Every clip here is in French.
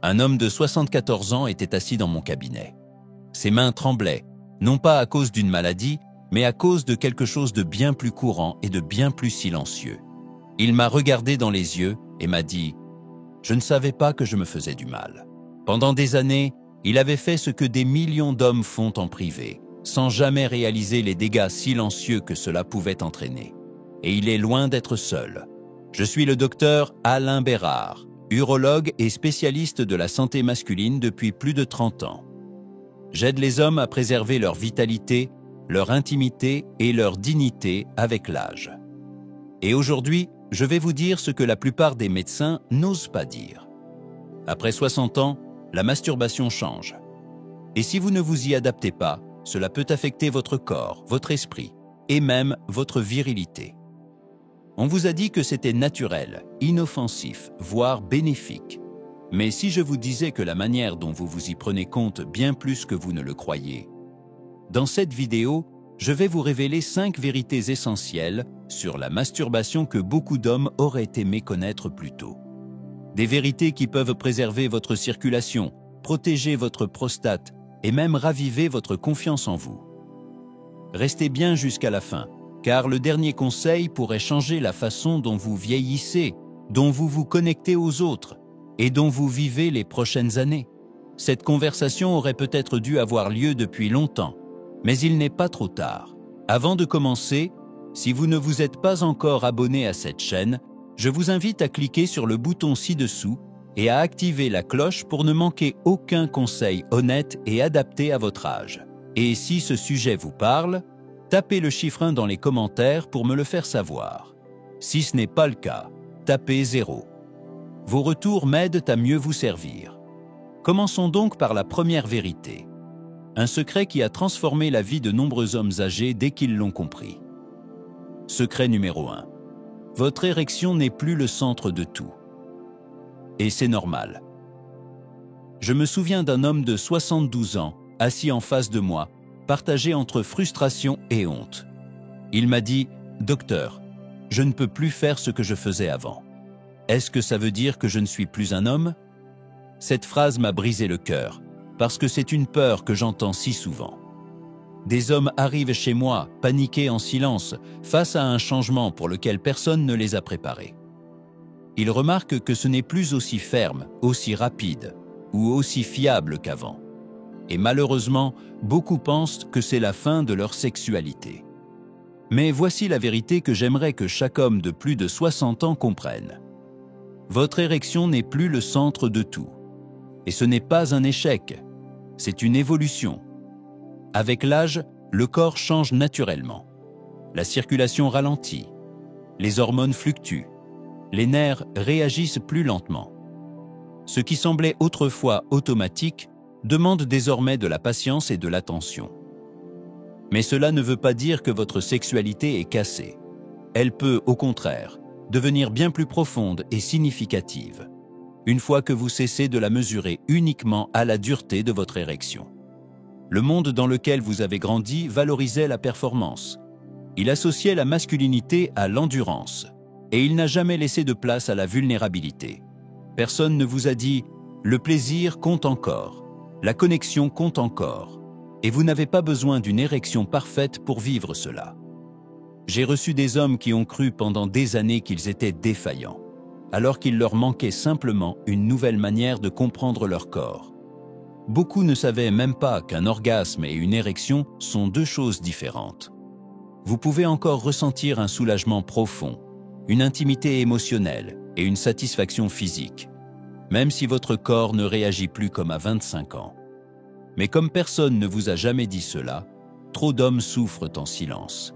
Un homme de 74 ans était assis dans mon cabinet. Ses mains tremblaient, non pas à cause d'une maladie, mais à cause de quelque chose de bien plus courant et de bien plus silencieux. Il m'a regardé dans les yeux et m'a dit « Je ne savais pas que je me faisais du mal. » Pendant des années, il avait fait ce que des millions d'hommes font en privé, sans jamais réaliser les dégâts silencieux que cela pouvait entraîner. Et il est loin d'être seul. Je suis le docteur Alain Bérard, urologue et spécialiste de la santé masculine depuis plus de 30 ans. J'aide les hommes à préserver leur vitalité, leur intimité et leur dignité avec l'âge. Et aujourd'hui, je vais vous dire ce que la plupart des médecins n'osent pas dire. Après 60 ans, la masturbation change. Et si vous ne vous y adaptez pas, cela peut affecter votre corps, votre esprit et même votre virilité. On vous a dit que c'était naturel, inoffensif, voire bénéfique. Mais si je vous disais que la manière dont vous vous y prenez compte bien plus que vous ne le croyez, dans cette vidéo, je vais vous révéler 5 vérités essentielles sur la masturbation que beaucoup d'hommes auraient aimé connaître plus tôt. Des vérités qui peuvent préserver votre circulation, protéger votre prostate et même raviver votre confiance en vous. Restez bien jusqu'à la fin, car le dernier conseil pourrait changer la façon dont vous vieillissez, dont vous vous connectez aux autres et dont vous vivez les prochaines années. Cette conversation aurait peut-être dû avoir lieu depuis longtemps, mais il n'est pas trop tard. Avant de commencer, si vous ne vous êtes pas encore abonné à cette chaîne, je vous invite à cliquer sur le bouton ci-dessous et à activer la cloche pour ne manquer aucun conseil honnête et adapté à votre âge. Et si ce sujet vous parle, tapez le chiffre 1 dans les commentaires pour me le faire savoir. Si ce n'est pas le cas, tapez 0. Vos retours m'aident à mieux vous servir. Commençons donc par la première vérité. Un secret qui a transformé la vie de nombreux hommes âgés dès qu'ils l'ont compris. Secret numéro 1. Votre érection n'est plus le centre de tout. Et c'est normal. Je me souviens d'un homme de 72 ans, assis en face de moi, partagé entre frustration et honte. Il m'a dit « Docteur, je ne peux plus faire ce que je faisais avant. Est-ce que ça veut dire que je ne suis plus un homme ?» Cette phrase m'a brisé le cœur, parce que c'est une peur que j'entends si souvent. Des hommes arrivent chez moi, paniqués en silence, face à un changement pour lequel personne ne les a préparés. Ils remarquent que ce n'est plus aussi ferme, aussi rapide ou aussi fiable qu'avant. Et malheureusement, beaucoup pensent que c'est la fin de leur sexualité. Mais voici la vérité que j'aimerais que chaque homme de plus de 60 ans comprenne. Votre érection n'est plus le centre de tout. Et ce n'est pas un échec, c'est une évolution. Avec l'âge, le corps change naturellement. La circulation ralentit, les hormones fluctuent, les nerfs réagissent plus lentement. Ce qui semblait autrefois automatique demande désormais de la patience et de l'attention. Mais cela ne veut pas dire que votre sexualité est cassée. Elle peut, au contraire, devenir bien plus profonde et significative, une fois que vous cessez de la mesurer uniquement à la dureté de votre érection. Le monde dans lequel vous avez grandi valorisait la performance. Il associait la masculinité à l'endurance, et il n'a jamais laissé de place à la vulnérabilité. Personne ne vous a dit « le plaisir compte encore, la connexion compte encore », et vous n'avez pas besoin d'une érection parfaite pour vivre cela. J'ai reçu des hommes qui ont cru pendant des années qu'ils étaient défaillants, alors qu'il leur manquait simplement une nouvelle manière de comprendre leur corps. Beaucoup ne savaient même pas qu'un orgasme et une érection sont deux choses différentes. Vous pouvez encore ressentir un soulagement profond, une intimité émotionnelle et une satisfaction physique, même si votre corps ne réagit plus comme à 25 ans. Mais comme personne ne vous a jamais dit cela, trop d'hommes souffrent en silence.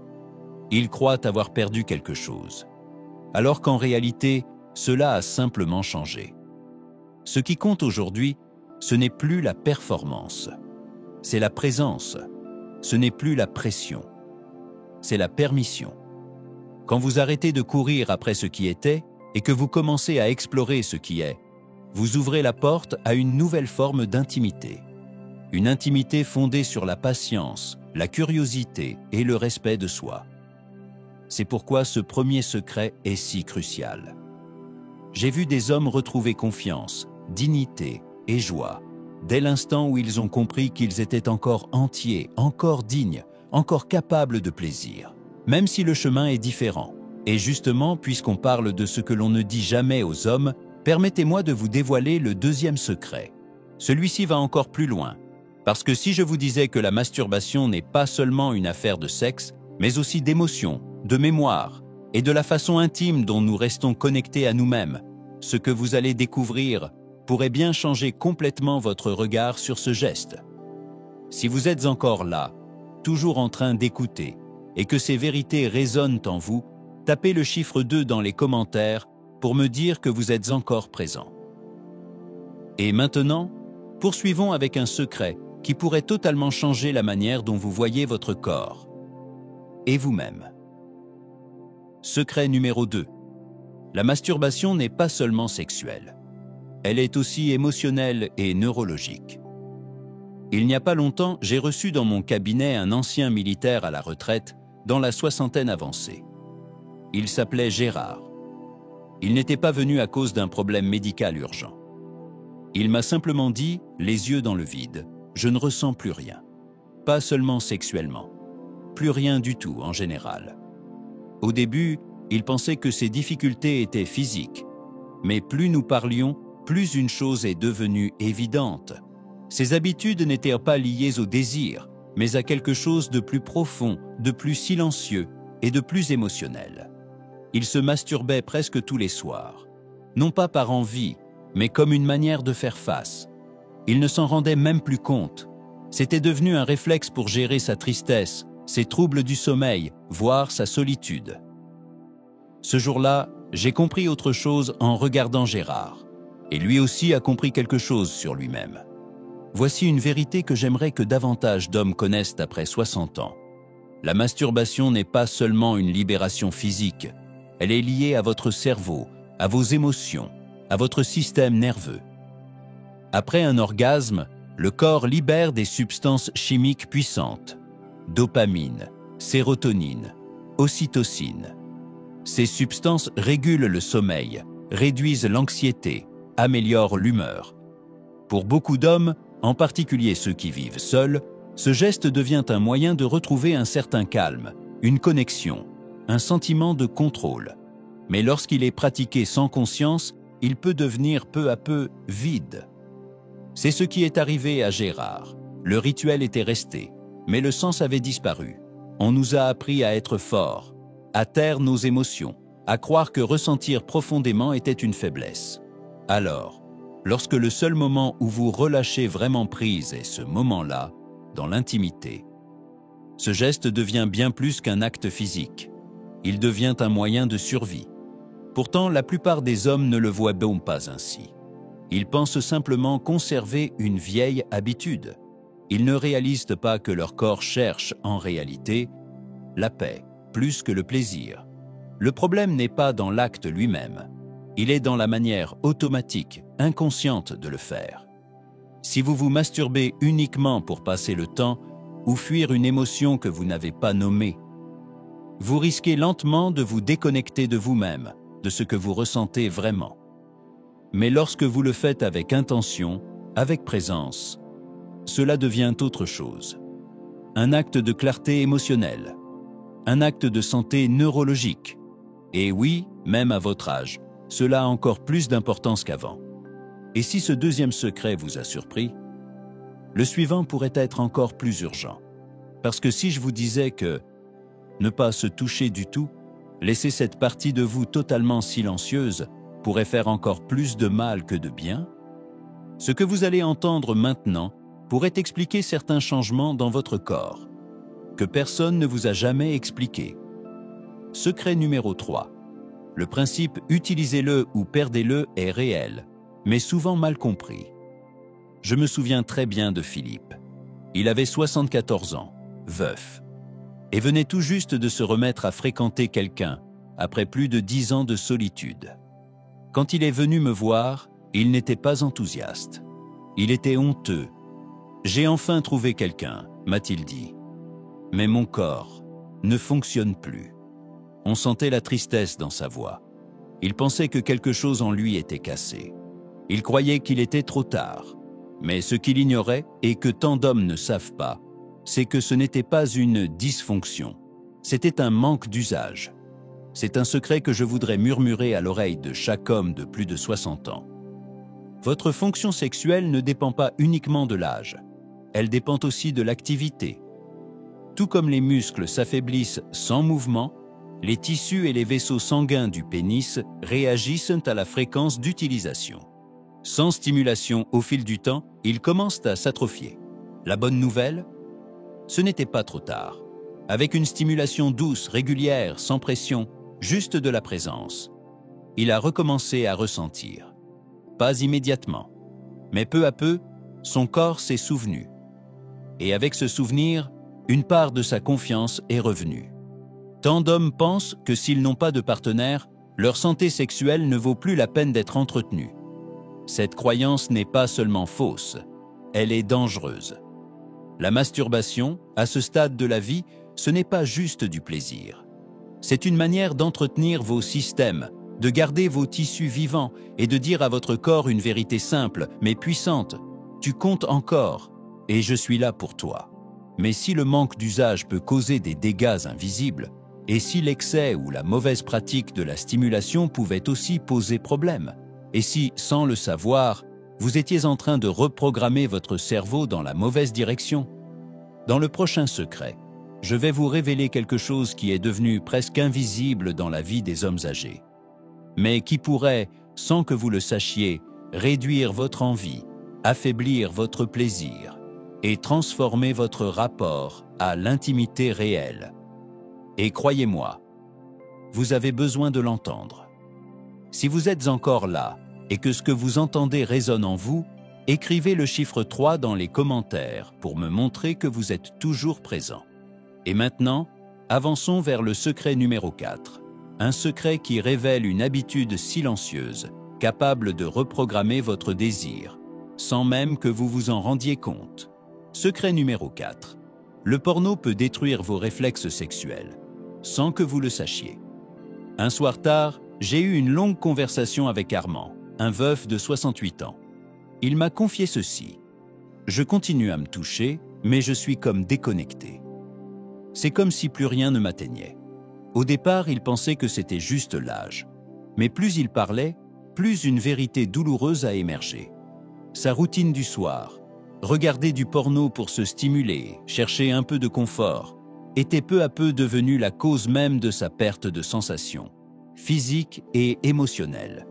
Ils croient avoir perdu quelque chose, alors qu'en réalité, cela a simplement changé. Ce qui compte aujourd'hui, ce n'est plus la performance, c'est la présence. Ce n'est plus la pression, c'est la permission. Quand vous arrêtez de courir après ce qui était et que vous commencez à explorer ce qui est, vous ouvrez la porte à une nouvelle forme d'intimité. Une intimité fondée sur la patience, la curiosité et le respect de soi. C'est pourquoi ce premier secret est si crucial. J'ai vu des hommes retrouver confiance, dignité et joie, dès l'instant où ils ont compris qu'ils étaient encore entiers, encore dignes, encore capables de plaisir, même si le chemin est différent. Et justement, puisqu'on parle de ce que l'on ne dit jamais aux hommes, permettez-moi de vous dévoiler le deuxième secret. Celui-ci va encore plus loin, parce que si je vous disais que la masturbation n'est pas seulement une affaire de sexe, mais aussi d'émotion, de mémoire, et de la façon intime dont nous restons connectés à nous-mêmes, ce que vous allez découvrir pourrait bien changer complètement votre regard sur ce geste. Si vous êtes encore là, toujours en train d'écouter, et que ces vérités résonnent en vous, tapez le chiffre 2 dans les commentaires pour me dire que vous êtes encore présent. Et maintenant, poursuivons avec un secret qui pourrait totalement changer la manière dont vous voyez votre corps et vous-même. Secret numéro 2. La masturbation n'est pas seulement sexuelle. Elle est aussi émotionnelle et neurologique. Il n'y a pas longtemps, j'ai reçu dans mon cabinet un ancien militaire à la retraite, dans la soixantaine avancée. Il s'appelait Gérard. Il n'était pas venu à cause d'un problème médical urgent. Il m'a simplement dit, les yeux dans le vide, je ne ressens plus rien. Pas seulement sexuellement. Plus rien du tout en général. Au début, il pensait que ses difficultés étaient physiques. Mais plus nous parlions, plus une chose est devenue évidente. Ses habitudes n'étaient pas liées au désir, mais à quelque chose de plus profond, de plus silencieux et de plus émotionnel. Il se masturbait presque tous les soirs, non pas par envie, mais comme une manière de faire face. Il ne s'en rendait même plus compte. C'était devenu un réflexe pour gérer sa tristesse, ses troubles du sommeil, voire sa solitude. Ce jour-là, j'ai compris autre chose en regardant Gérard, et lui aussi a compris quelque chose sur lui-même. Voici une vérité que j'aimerais que davantage d'hommes connaissent après 60 ans. La masturbation n'est pas seulement une libération physique, elle est liée à votre cerveau, à vos émotions, à votre système nerveux. Après un orgasme, le corps libère des substances chimiques puissantes. Dopamine, sérotonine, ocytocine. Ces substances régulent le sommeil, réduisent l'anxiété, améliorent l'humeur. Pour beaucoup d'hommes, en particulier ceux qui vivent seuls, ce geste devient un moyen de retrouver un certain calme, une connexion, un sentiment de contrôle. Mais lorsqu'il est pratiqué sans conscience, il peut devenir peu à peu vide. C'est ce qui est arrivé à Gérard. Le rituel était resté, mais le sens avait disparu. On nous a appris à être forts, à taire nos émotions, à croire que ressentir profondément était une faiblesse. Alors, lorsque le seul moment où vous relâchez vraiment prise est ce moment-là, dans l'intimité, ce geste devient bien plus qu'un acte physique. Il devient un moyen de survie. Pourtant, la plupart des hommes ne le voient donc pas ainsi. Ils pensent simplement conserver une vieille habitude. Ils ne réalisent pas que leur corps cherche, en réalité, la paix, plus que le plaisir. Le problème n'est pas dans l'acte lui-même. Il est dans la manière automatique, inconsciente de le faire. Si vous vous masturbez uniquement pour passer le temps ou fuir une émotion que vous n'avez pas nommée, vous risquez lentement de vous déconnecter de vous-même, de ce que vous ressentez vraiment. Mais lorsque vous le faites avec intention, avec présence, cela devient autre chose. Un acte de clarté émotionnelle, un acte de santé neurologique. Et oui, même à votre âge, cela a encore plus d'importance qu'avant. Et si ce deuxième secret vous a surpris, le suivant pourrait être encore plus urgent. Parce que si je vous disais que ne pas se toucher du tout, laisser cette partie de vous totalement silencieuse, pourrait faire encore plus de mal que de bien, ce que vous allez entendre maintenant pourrait expliquer certains changements dans votre corps, que personne ne vous a jamais expliqué. Secret numéro 3. Le principe « utilisez-le ou perdez-le » est réel, mais souvent mal compris. Je me souviens très bien de Philippe. Il avait 74 ans, veuf, et venait tout juste de se remettre à fréquenter quelqu'un après plus de 10 ans de solitude. Quand il est venu me voir, il n'était pas enthousiaste. Il était honteux. « J'ai enfin trouvé quelqu'un », m'a-t-il dit. Mais mon corps ne fonctionne plus. On sentait la tristesse dans sa voix. Il pensait que quelque chose en lui était cassé. Il croyait qu'il était trop tard, Mais ce qu'il ignorait, et que tant d'hommes ne savent pas, c'est que ce n'était pas une dysfonction, c'était un manque d'usage. C'est un secret que je voudrais murmurer à l'oreille de chaque homme de plus de 60 ans. Votre fonction sexuelle ne dépend pas uniquement de l'âge, elle dépend aussi de l'activité. Tout comme les muscles s'affaiblissent sans mouvement, les tissus et les vaisseaux sanguins du pénis réagissent à la fréquence d'utilisation. Sans stimulation au fil du temps, ils commencent à s'atrophier. La bonne nouvelle? Ce n'était pas trop tard. Avec une stimulation douce, régulière, sans pression, juste de la présence, il a recommencé à ressentir. Pas immédiatement, mais peu à peu, son corps s'est souvenu. Et avec ce souvenir, une part de sa confiance est revenue. Tant d'hommes pensent que s'ils n'ont pas de partenaire, leur santé sexuelle ne vaut plus la peine d'être entretenue. Cette croyance n'est pas seulement fausse, elle est dangereuse. La masturbation, à ce stade de la vie, ce n'est pas juste du plaisir. C'est une manière d'entretenir vos systèmes, de garder vos tissus vivants et de dire à votre corps une vérité simple mais puissante. Tu comptes encore et je suis là pour toi. Mais si le manque d'usage peut causer des dégâts invisibles, et si l'excès ou la mauvaise pratique de la stimulation pouvait aussi poser problème, et si, sans le savoir, vous étiez en train de reprogrammer votre cerveau dans la mauvaise direction? Dans le prochain secret, je vais vous révéler quelque chose qui est devenu presque invisible dans la vie des hommes âgés, mais qui pourrait, sans que vous le sachiez, réduire votre envie, affaiblir votre plaisir et transformer votre rapport à l'intimité réelle. Et croyez-moi, vous avez besoin de l'entendre. Si vous êtes encore là et que ce que vous entendez résonne en vous, écrivez le chiffre 3 dans les commentaires pour me montrer que vous êtes toujours présent. Et maintenant, avançons vers le secret numéro 4, un secret qui révèle une habitude silencieuse, capable de reprogrammer votre désir, sans même que vous vous en rendiez compte. Secret numéro 4. Le porno peut détruire vos réflexes sexuels, sans que vous le sachiez. Un soir tard, j'ai eu une longue conversation avec Armand, un veuf de 68 ans. Il m'a confié ceci. Je continue à me toucher, mais je suis comme déconnecté. C'est comme si plus rien ne m'atteignait. Au départ, il pensait que c'était juste l'âge. Mais plus il parlait, plus une vérité douloureuse a émergé. Sa routine du soir, regarder du porno pour se stimuler, chercher un peu de confort, était peu à peu devenue la cause même de sa perte de sensations, physiques et émotionnelles.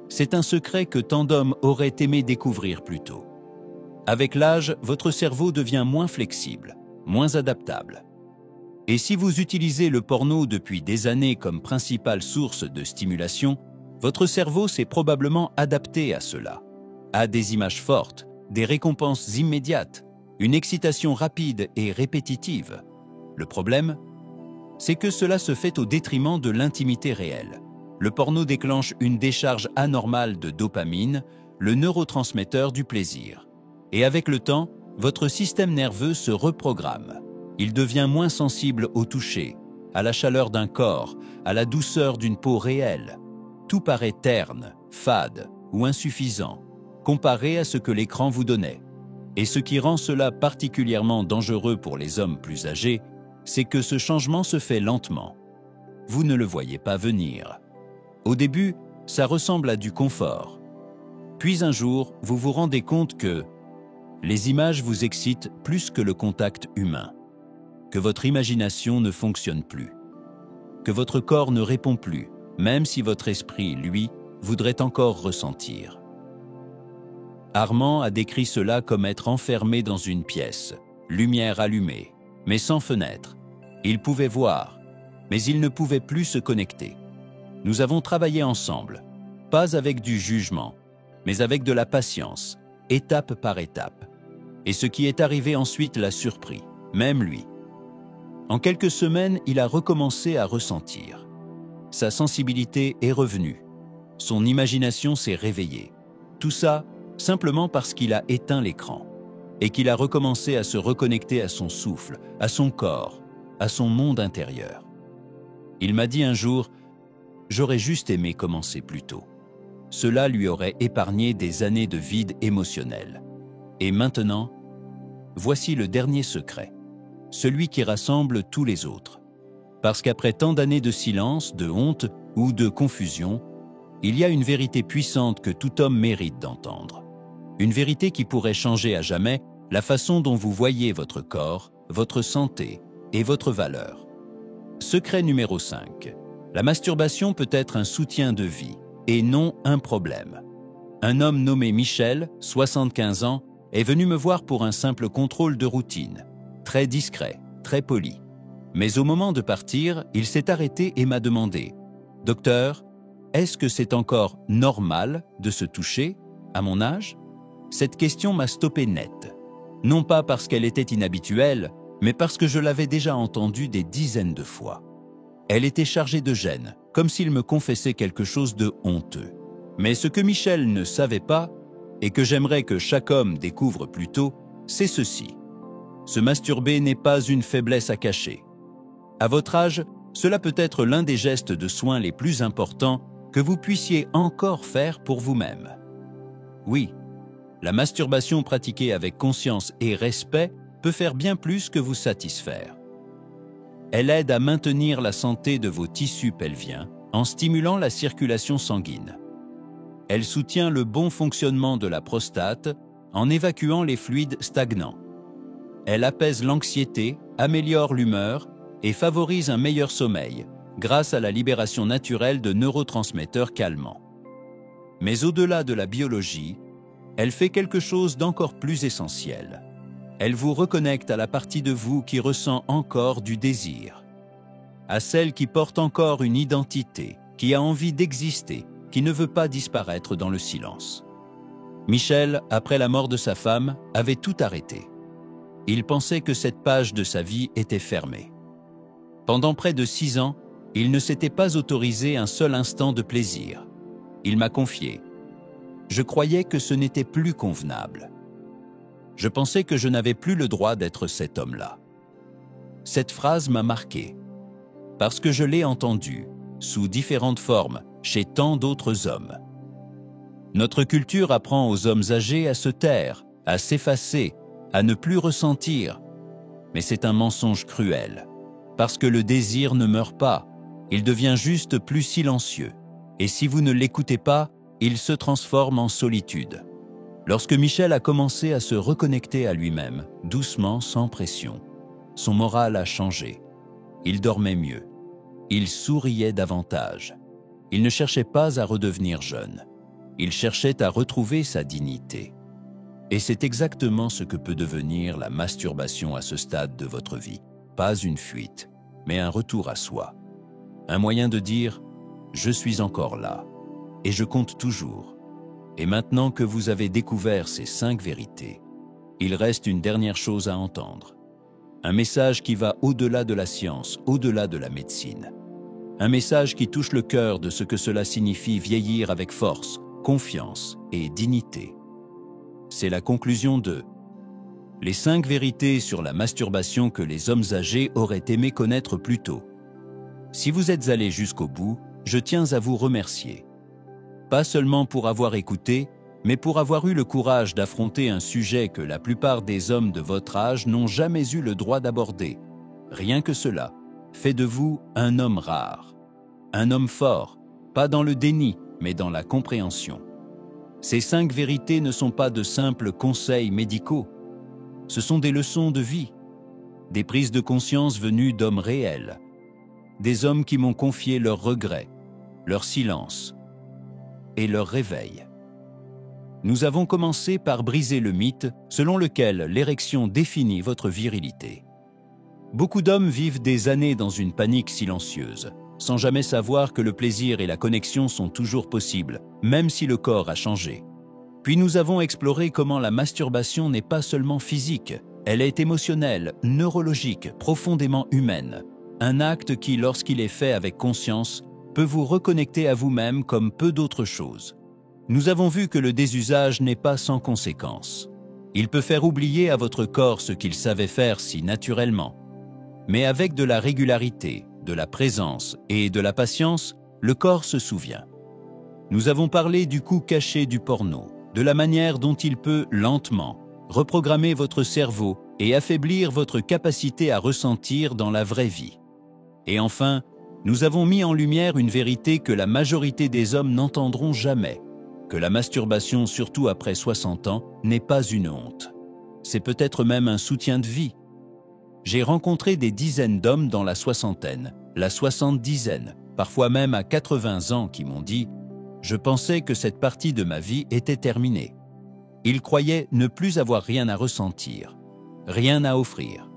C'est un secret que tant d'hommes auraient aimé découvrir plus tôt. Avec l'âge, votre cerveau devient moins flexible, moins adaptable. Et si vous utilisez le porno depuis des années comme principale source de stimulation, votre cerveau s'est probablement adapté à cela, à des images fortes, des récompenses immédiates, une excitation rapide et répétitive. Le problème, c'est que cela se fait au détriment de l'intimité réelle. Le porno déclenche une décharge anormale de dopamine, le neurotransmetteur du plaisir. Et avec le temps, votre système nerveux se reprogramme. Il devient moins sensible au toucher, à la chaleur d'un corps, à la douceur d'une peau réelle. Tout paraît terne, fade ou insuffisant, comparé à ce que l'écran vous donnait. Et ce qui rend cela particulièrement dangereux pour les hommes plus âgés, c'est que ce changement se fait lentement. Vous ne le voyez pas venir. Au début, ça ressemble à du confort. Puis un jour, vous vous rendez compte que les images vous excitent plus que le contact humain, que votre imagination ne fonctionne plus, que votre corps ne répond plus, même si votre esprit, lui, voudrait encore ressentir. Armand a décrit cela comme être enfermé dans une pièce, lumière allumée, mais sans fenêtre. Il pouvait voir, mais il ne pouvait plus se connecter. Nous avons travaillé ensemble, pas avec du jugement, mais avec de la patience, étape par étape. Et ce qui est arrivé ensuite l'a surpris, même lui. En quelques semaines, il a recommencé à ressentir. Sa sensibilité est revenue. Son imagination s'est réveillée. Tout ça, simplement parce qu'il a éteint l'écran et qu'il a recommencé à se reconnecter à son souffle, à son corps, à son monde intérieur. Il m'a dit un jour « J'aurais juste aimé commencer plus tôt. Cela lui aurait épargné des années de vide émotionnel. » Et maintenant, voici le dernier secret, celui qui rassemble tous les autres. Parce qu'après tant d'années de silence, de honte ou de confusion, il y a une vérité puissante que tout homme mérite d'entendre. Une vérité qui pourrait changer à jamais la façon dont vous voyez votre corps, votre santé et votre valeur. Secret numéro 5. La masturbation peut être un soutien de vie et non un problème. Un homme nommé Michel, 75 ans, est venu me voir pour un simple contrôle de routine, très discret, très poli. Mais au moment de partir, il s'est arrêté et m'a demandé « Docteur, est-ce que c'est encore normal de se toucher à mon âge ?» Cette question m'a stoppé net. Non pas parce qu'elle était inhabituelle, mais parce que je l'avais déjà entendue des dizaines de fois. Elle était chargée de gêne, comme s'il me confessait quelque chose de honteux. Mais ce que Michel ne savait pas, et que j'aimerais que chaque homme découvre plus tôt, c'est ceci. Se masturber n'est pas une faiblesse à cacher. À votre âge, cela peut être l'un des gestes de soins les plus importants que vous puissiez encore faire pour vous-même. Oui, la masturbation pratiquée avec conscience et respect peut faire bien plus que vous satisfaire. Elle aide à maintenir la santé de vos tissus pelviens en stimulant la circulation sanguine. Elle soutient le bon fonctionnement de la prostate en évacuant les fluides stagnants. Elle apaise l'anxiété, améliore l'humeur et favorise un meilleur sommeil grâce à la libération naturelle de neurotransmetteurs calmants. Mais au-delà de la biologie, elle fait quelque chose d'encore plus essentiel. Elle vous reconnecte à la partie de vous qui ressent encore du désir, à celle qui porte encore une identité, qui a envie d'exister, qui ne veut pas disparaître dans le silence. Michel, après la mort de sa femme, avait tout arrêté. Il pensait que cette page de sa vie était fermée. Pendant près de 6 ans, il ne s'était pas autorisé un seul instant de plaisir. Il m'a confié. Je croyais que ce n'était plus convenable. Je pensais que je n'avais plus le droit d'être cet homme-là. Cette phrase m'a marqué, parce que je l'ai entendue, sous différentes formes, chez tant d'autres hommes. Notre culture apprend aux hommes âgés à se taire, à s'effacer, à ne plus ressentir. Mais c'est un mensonge cruel, parce que le désir ne meurt pas, il devient juste plus silencieux. Et si vous ne l'écoutez pas, il se transforme en solitude. Lorsque Michel a commencé à se reconnecter à lui-même, doucement, sans pression, son moral a changé. Il dormait mieux. Il souriait davantage. Il ne cherchait pas à redevenir jeune. Il cherchait à retrouver sa dignité. Et c'est exactement ce que peut devenir la masturbation à ce stade de votre vie. Pas une fuite, mais un retour à soi. Un moyen de dire « Je suis encore là, et je compte toujours ». Et maintenant que vous avez découvert ces 5 vérités, il reste une dernière chose à entendre. Un message qui va au-delà de la science, au-delà de la médecine. Un message qui touche le cœur de ce que cela signifie vieillir avec force, confiance et dignité. C'est la conclusion de les 5 vérités sur la masturbation que les hommes âgés auraient aimé connaître plus tôt. Si vous êtes allés jusqu'au bout, je tiens à vous remercier. Pas seulement pour avoir écouté, mais pour avoir eu le courage d'affronter un sujet que la plupart des hommes de votre âge n'ont jamais eu le droit d'aborder. Rien que cela fait de vous un homme rare, un homme fort, pas dans le déni, mais dans la compréhension. Ces 5 vérités ne sont pas de simples conseils médicaux, ce sont des leçons de vie, des prises de conscience venues d'hommes réels, des hommes qui m'ont confié leurs regrets, leur silence et leur réveil. Nous avons commencé par briser le mythe selon lequel l'érection définit votre virilité. Beaucoup d'hommes vivent des années dans une panique silencieuse, sans jamais savoir que le plaisir et la connexion sont toujours possibles, même si le corps a changé. Puis nous avons exploré comment la masturbation n'est pas seulement physique, elle est émotionnelle, neurologique, profondément humaine. Un acte qui, lorsqu'il est fait avec conscience, peut vous reconnecter à vous-même comme peu d'autres choses. Nous avons vu que le désusage n'est pas sans conséquences. Il peut faire oublier à votre corps ce qu'il savait faire si naturellement. Mais avec de la régularité, de la présence et de la patience, le corps se souvient. Nous avons parlé du coût caché du porno, de la manière dont il peut lentement, reprogrammer votre cerveau et affaiblir votre capacité à ressentir dans la vraie vie. Et enfin, nous avons mis en lumière une vérité que la majorité des hommes n'entendront jamais, que la masturbation, surtout après 60 ans, n'est pas une honte. C'est peut-être même un soutien de vie. J'ai rencontré des dizaines d'hommes dans la soixantaine, la soixante-dizaine, parfois même à 80 ans qui m'ont dit « Je pensais que cette partie de ma vie était terminée ». Ils croyaient ne plus avoir rien à ressentir, rien à offrir.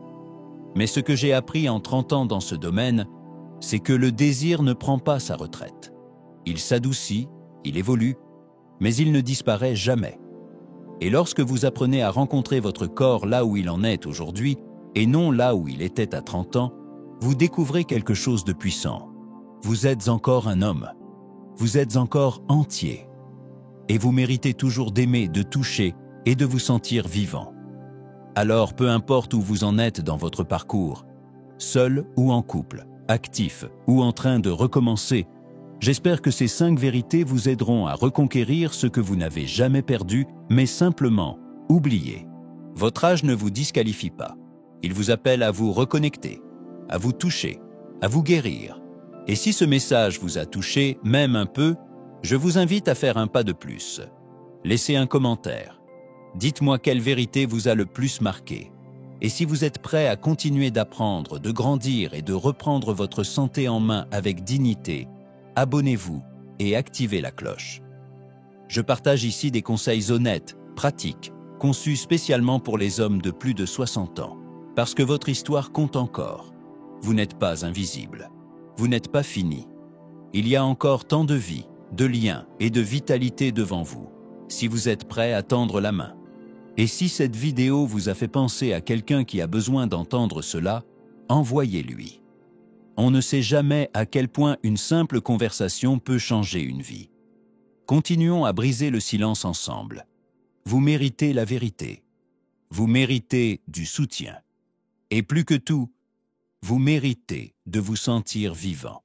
Mais ce que j'ai appris en 30 ans dans ce domaine, c'est que le désir ne prend pas sa retraite. Il s'adoucit, il évolue, mais il ne disparaît jamais. Et lorsque vous apprenez à rencontrer votre corps là où il en est aujourd'hui, et non là où il était à 30 ans, vous découvrez quelque chose de puissant. Vous êtes encore un homme. Vous êtes encore entier. Et vous méritez toujours d'aimer, de toucher et de vous sentir vivant. Alors, peu importe où vous en êtes dans votre parcours, seul ou en couple, actif ou en train de recommencer, j'espère que ces 5 vérités vous aideront à reconquérir ce que vous n'avez jamais perdu, mais simplement oublié. Votre âge ne vous disqualifie pas. Il vous appelle à vous reconnecter, à vous toucher, à vous guérir. Et si ce message vous a touché, même un peu, je vous invite à faire un pas de plus. Laissez un commentaire. Dites-moi quelle vérité vous a le plus marqué. Et si vous êtes prêt à continuer d'apprendre, de grandir et de reprendre votre santé en main avec dignité, abonnez-vous et activez la cloche. Je partage ici des conseils honnêtes, pratiques, conçus spécialement pour les hommes de plus de 60 ans. Parce que votre histoire compte encore. Vous n'êtes pas invisible. Vous n'êtes pas fini. Il y a encore tant de vie, de liens et de vitalité devant vous, si vous êtes prêt à tendre la main. Et si cette vidéo vous a fait penser à quelqu'un qui a besoin d'entendre cela, envoyez-lui. On ne sait jamais à quel point une simple conversation peut changer une vie. Continuons à briser le silence ensemble. Vous méritez la vérité. Vous méritez du soutien. Et plus que tout, vous méritez de vous sentir vivant.